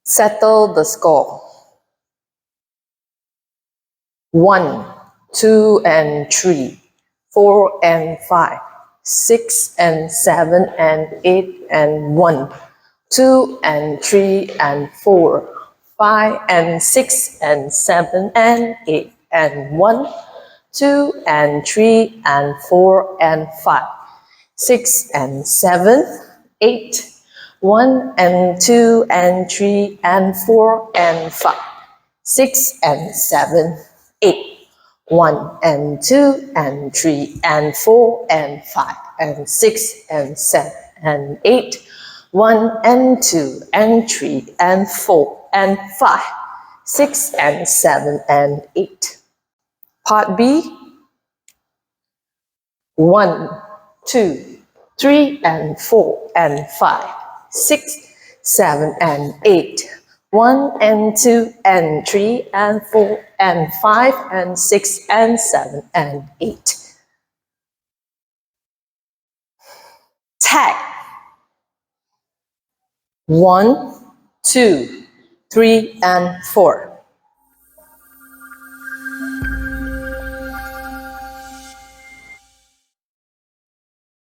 Settle the score. 1, 2, and 3, 4 and 5, 6 and 7 and 8 and 1, 2 and 3 and 4, 5 and 6 and 7 and 8 and 1, 2 and 3 and 4 and 5, 6 and 7, 8, 1 and 2 and 3 and 4 and 5, 6 and 7, 8, 1 and 2 and 3 and 4 and 5 and 6 and 7 and 8, 1 and 2 and 3 and 4 and 5, 6 and 7 and 8. Part B. 1, 2, 3 and 4 and 5, 6, 7 and 8, 1 and 2 and 3 and 4 and 5 and 6 and 7 and 8. Tag. 1, 2, 3 and 4.